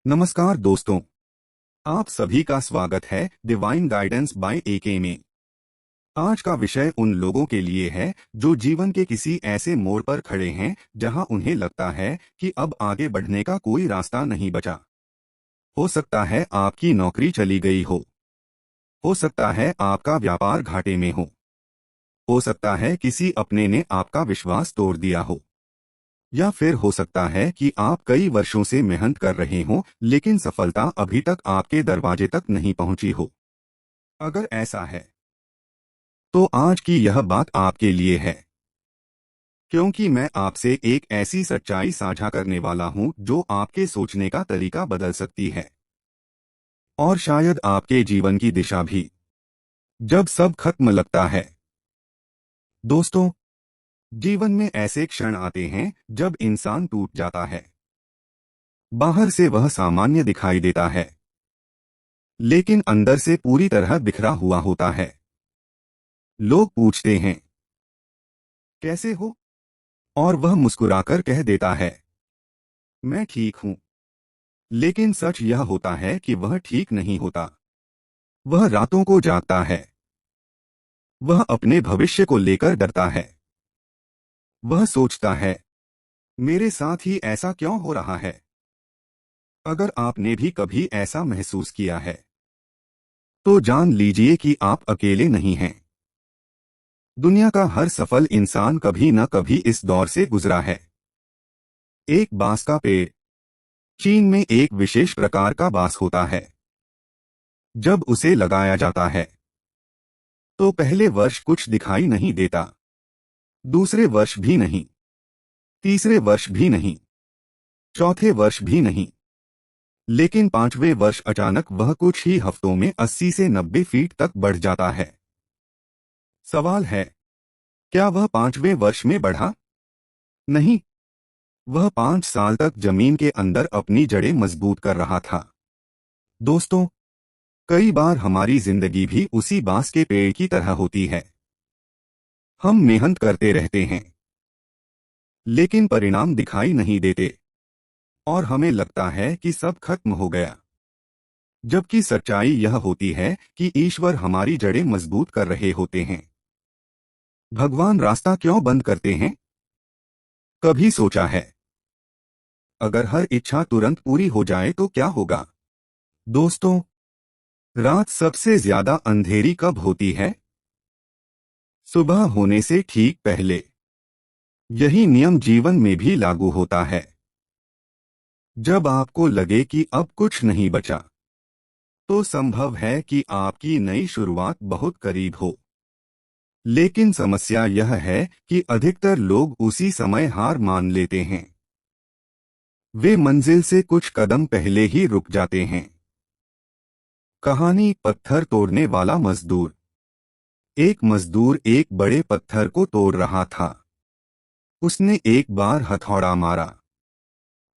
नमस्कार दोस्तों, आप सभी का स्वागत है डिवाइन गाइडेंस बाय एके में। आज का विषय उन लोगों के लिए है जो जीवन के किसी ऐसे मोड़ पर खड़े हैं जहां उन्हें लगता है कि अब आगे बढ़ने का कोई रास्ता नहीं बचा। हो सकता है आपकी नौकरी चली गई हो सकता है आपका व्यापार घाटे में हो सकता है किसी अपने ने आपका विश्वास तोड़ दिया हो, या फिर हो सकता है कि आप कई वर्षों से मेहनत कर रहे हों लेकिन सफलता अभी तक आपके दरवाजे तक नहीं पहुंची हो। अगर ऐसा है तो आज की यह बात आपके लिए है, क्योंकि मैं आपसे एक ऐसी सच्चाई साझा करने वाला हूं जो आपके सोचने का तरीका बदल सकती है और शायद आपके जीवन की दिशा भी। जब सब खत्म लगता है दोस्तों, जीवन में ऐसे क्षण आते हैं जब इंसान टूट जाता है। बाहर से वह सामान्य दिखाई देता है लेकिन अंदर से पूरी तरह बिखरा हुआ होता है। लोग पूछते हैं, कैसे हो? और वह मुस्कुराकर कह देता है, मैं ठीक हूं। लेकिन सच यह होता है कि वह ठीक नहीं होता। वह रातों को जागता है, वह अपने भविष्य को लेकर डरता है। वह सोचता है, मेरे साथ ही ऐसा क्यों हो रहा है? अगर आपने भी कभी ऐसा महसूस किया है तो जान लीजिए कि आप अकेले नहीं हैं। दुनिया का हर सफल इंसान कभी न कभी इस दौर से गुजरा है। एक बांस का पेड़। चीन में एक विशेष प्रकार का बांस होता है। जब उसे लगाया जाता है तो पहले वर्ष कुछ दिखाई नहीं देता, दूसरे वर्ष भी नहीं, तीसरे वर्ष भी नहीं, चौथे वर्ष भी नहीं, लेकिन पांचवें वर्ष अचानक वह कुछ ही हफ्तों में 80 से 90 फीट तक बढ़ जाता है। सवाल है, क्या वह पांचवें वर्ष में बढ़ा? नहीं, वह 5 साल तक जमीन के अंदर अपनी जड़ें मजबूत कर रहा था। दोस्तों, कई बार हमारी जिंदगी भी उसी बांस के पेड़ की तरह होती है। हम मेहनत करते रहते हैं लेकिन परिणाम दिखाई नहीं देते और हमें लगता है कि सब खत्म हो गया। जबकि सच्चाई यह होती है कि ईश्वर हमारी जड़ें मजबूत कर रहे होते हैं। भगवान रास्ता क्यों बंद करते हैं? कभी सोचा है, अगर हर इच्छा तुरंत पूरी हो जाए तो क्या होगा? दोस्तों, रात सबसे ज्यादा अंधेरी कब होती है? सुबह होने से ठीक पहले। यही नियम जीवन में भी लागू होता है। जब आपको लगे कि अब कुछ नहीं बचा तो संभव है कि आपकी नई शुरुआत बहुत करीब हो। लेकिन समस्या यह है कि अधिकतर लोग उसी समय हार मान लेते हैं। वे मंजिल से कुछ कदम पहले ही रुक जाते हैं। कहानी पत्थर तोड़ने वाला मजदूर। एक मजदूर एक बड़े पत्थर को तोड़ रहा था। उसने एक बार हथौड़ा मारा,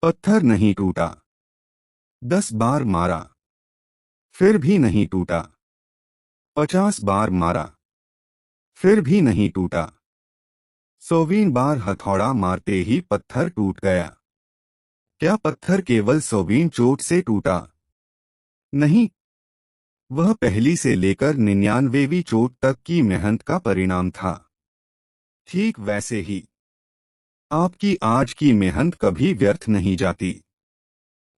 पत्थर नहीं टूटा। 10 बार मारा, फिर भी नहीं टूटा। 50 बार मारा, फिर भी नहीं टूटा। 100वीं बार हथौड़ा मारते ही पत्थर टूट गया। क्या पत्थर केवल 100वीं चोट से टूटा? नहीं, वह पहली से लेकर 99वीं चोट तक की मेहनत का परिणाम था। ठीक वैसे ही आपकी आज की मेहनत कभी व्यर्थ नहीं जाती।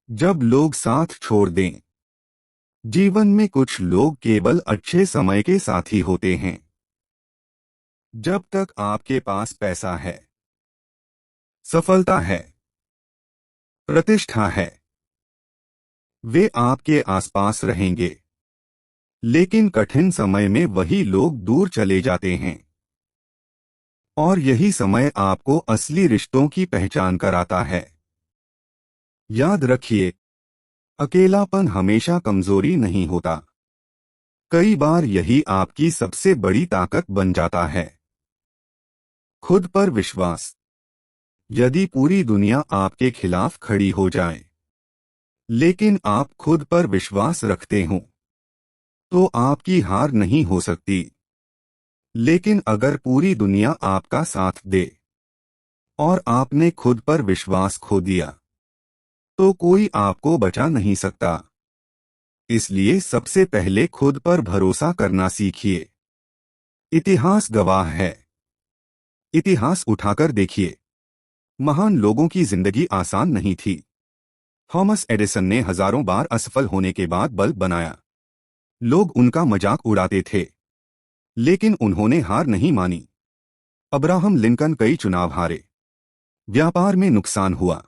जब लोग साथ छोड़ दें, जीवन में कुछ लोग केवल अच्छे समय के साथी होते हैं। जब तक आपके पास पैसा है, सफलता है, प्रतिष्ठा है, वे आपके आसपास रहेंगे। लेकिन कठिन समय में वही लोग दूर चले जाते हैं। और यही समय आपको असली रिश्तों की पहचान कराता है। याद रखिए, अकेलापन हमेशा कमजोरी नहीं होता। कई बार यही आपकी सबसे बड़ी ताकत बन जाता है। खुद पर विश्वास। यदि पूरी दुनिया आपके खिलाफ खड़ी हो जाए लेकिन आप खुद पर विश्वास रखते हो तो आपकी हार नहीं हो सकती। लेकिन अगर पूरी दुनिया आपका साथ दे और आपने खुद पर विश्वास खो दिया तो कोई आपको बचा नहीं सकता। इसलिए सबसे पहले खुद पर भरोसा करना सीखिए। इतिहास गवाह है। इतिहास उठाकर देखिए। महान लोगों की जिंदगी आसान नहीं थी। थॉमस एडिसन ने हजारों बार असफल होने के बाद बल्ब बनाया। लोग उनका मजाक उड़ाते थे, लेकिन उन्होंने हार नहीं मानी। अब्राहम लिंकन कई चुनाव हारे, व्यापार में नुकसान हुआ,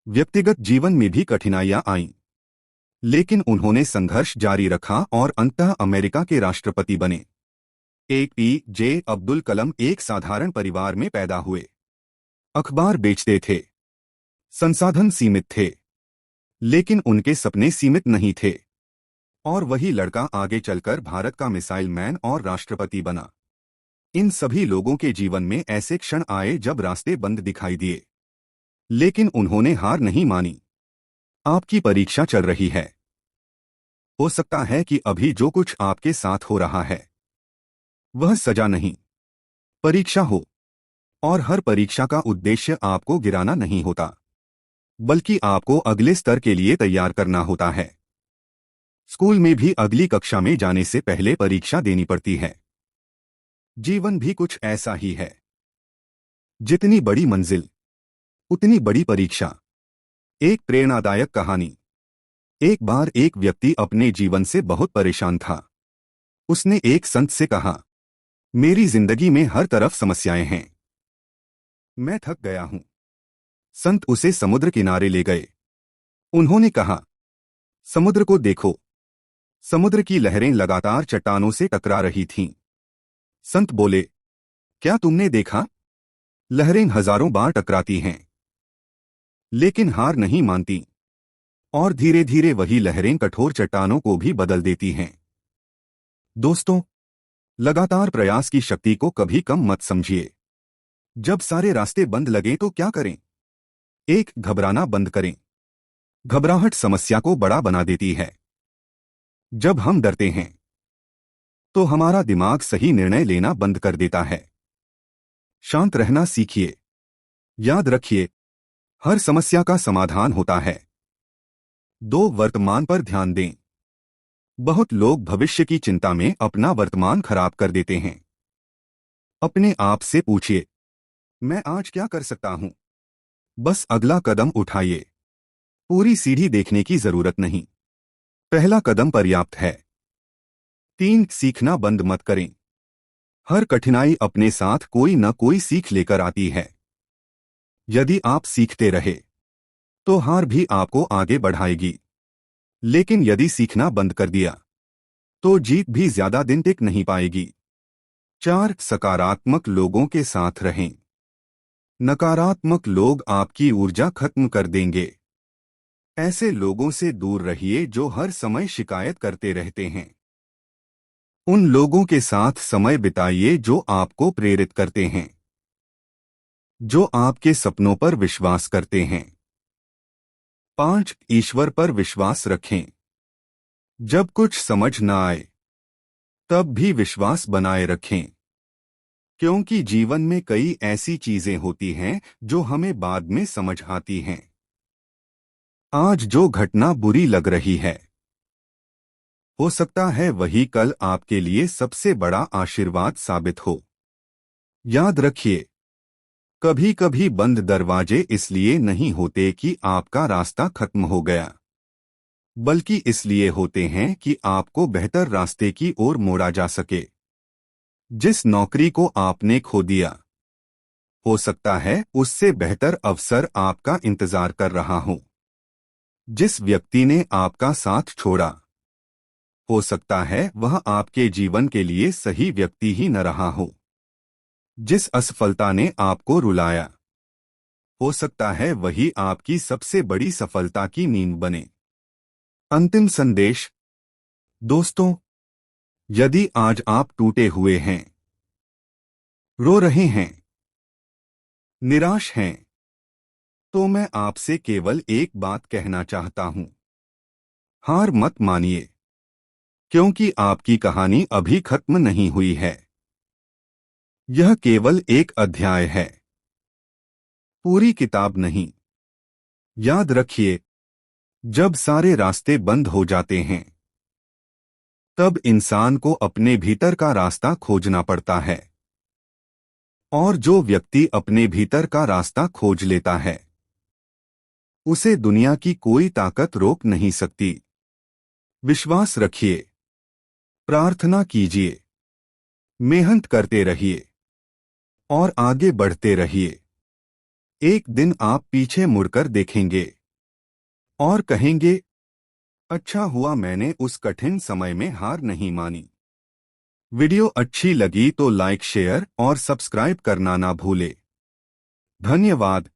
व्यक्तिगत जीवन में भी कठिनाइयां आईं, लेकिन उन्होंने संघर्ष जारी रखा और अंततः अमेरिका के राष्ट्रपति बने। ए.पी.जे. अब्दुल कलाम एक साधारण परिवार में पैदा हुए। अखबार बेचते थे, संसाधन सीमित थे, लेकिन उनके सपने सीमित नहीं थे। और वही लड़का आगे चलकर भारत का मिसाइल मैन और राष्ट्रपति बना। इन सभी लोगों के जीवन में ऐसे क्षण आए जब रास्ते बंद दिखाई दिए, लेकिन उन्होंने हार नहीं मानी। आपकी परीक्षा चल रही है। हो सकता है कि अभी जो कुछ आपके साथ हो रहा है वह सजा नहीं, परीक्षा हो। और हर परीक्षा का उद्देश्य आपको गिराना नहीं होता, बल्कि आपको अगले स्तर के लिए तैयार करना होता है। स्कूल में भी अगली कक्षा में जाने से पहले परीक्षा देनी पड़ती है। जीवन भी कुछ ऐसा ही है। जितनी बड़ी मंजिल, उतनी बड़ी परीक्षा। एक प्रेरणादायक कहानी। एक बार एक व्यक्ति अपने जीवन से बहुत परेशान था। उसने एक संत से कहा, मेरी जिंदगी में हर तरफ समस्याएं हैं, मैं थक गया हूं। संत उसे समुद्र किनारे ले गए। उन्होंने कहा, समुद्र को देखो। समुद्र की लहरें लगातार चट्टानों से टकरा रही थीं। संत बोले, क्या तुमने देखा? लहरें हजारों बार टकराती हैं, लेकिन हार नहीं मानती। और धीरे धीरे वही लहरें कठोर चट्टानों को भी बदल देती हैं। दोस्तों, लगातार प्रयास की शक्ति को कभी कम मत समझिए। जब सारे रास्ते बंद लगे तो क्या करें? एक, घबराना बंद करें। घबराहट समस्या को बड़ा बना देती है। जब हम डरते हैं तो हमारा दिमाग सही निर्णय लेना बंद कर देता है। शांत रहना सीखिए। याद रखिए, हर समस्या का समाधान होता है। दो, वर्तमान पर ध्यान दें। बहुत लोग भविष्य की चिंता में अपना वर्तमान खराब कर देते हैं। अपने आप से पूछिए, मैं आज क्या कर सकता हूं? बस अगला कदम उठाइए। पूरी सीढ़ी देखने की जरूरत नहीं, पहला कदम पर्याप्त है। 3, सीखना बंद मत करें। हर कठिनाई अपने साथ कोई न कोई सीख लेकर आती है। यदि आप सीखते रहे तो हार भी आपको आगे बढ़ाएगी, लेकिन यदि सीखना बंद कर दिया तो जीत भी ज्यादा दिन टिक नहीं पाएगी। 4, सकारात्मक लोगों के साथ रहें। नकारात्मक लोग आपकी ऊर्जा खत्म कर देंगे। ऐसे लोगों से दूर रहिए जो हर समय शिकायत करते रहते हैं। उन लोगों के साथ समय बिताइए जो आपको प्रेरित करते हैं, जो आपके सपनों पर विश्वास करते हैं। 5, ईश्वर पर विश्वास रखें। जब कुछ समझ न आए तब भी विश्वास बनाए रखें, क्योंकि जीवन में कई ऐसी चीजें होती हैं जो हमें बाद में समझ आती हैं। आज जो घटना बुरी लग रही है, हो सकता है वही कल आपके लिए सबसे बड़ा आशीर्वाद साबित हो। याद रखिए, कभी कभी बंद दरवाजे इसलिए नहीं होते कि आपका रास्ता खत्म हो गया, बल्कि इसलिए होते हैं कि आपको बेहतर रास्ते की ओर मोड़ा जा सके। जिस नौकरी को आपने खो दिया, हो सकता है उससे बेहतर अवसर आपका इंतजार कर रहा हो। जिस व्यक्ति ने आपका साथ छोड़ा, हो सकता है वह आपके जीवन के लिए सही व्यक्ति ही न रहा हो। जिस असफलता ने आपको रुलाया, हो सकता है वही आपकी सबसे बड़ी सफलता की नींव बने। अंतिम संदेश। दोस्तों, यदि आज आप टूटे हुए हैं, रो रहे हैं, निराश हैं, तो मैं आपसे केवल एक बात कहना चाहता हूं। हार मत मानिए, क्योंकि आपकी कहानी अभी खत्म नहीं हुई है। यह केवल एक अध्याय है, पूरी किताब नहीं। याद रखिए, जब सारे रास्ते बंद हो जाते हैं तब इंसान को अपने भीतर का रास्ता खोजना पड़ता है। और जो व्यक्ति अपने भीतर का रास्ता खोज लेता है उसे दुनिया की कोई ताकत रोक नहीं सकती। विश्वास रखिए, प्रार्थना कीजिए, मेहनत करते रहिए और आगे बढ़ते रहिए। एक दिन आप पीछे मुड़कर देखेंगे और कहेंगे, अच्छा हुआ मैंने उस कठिन समय में हार नहीं मानी। वीडियो अच्छी लगी तो लाइक, शेयर और सब्सक्राइब करना ना भूले। धन्यवाद।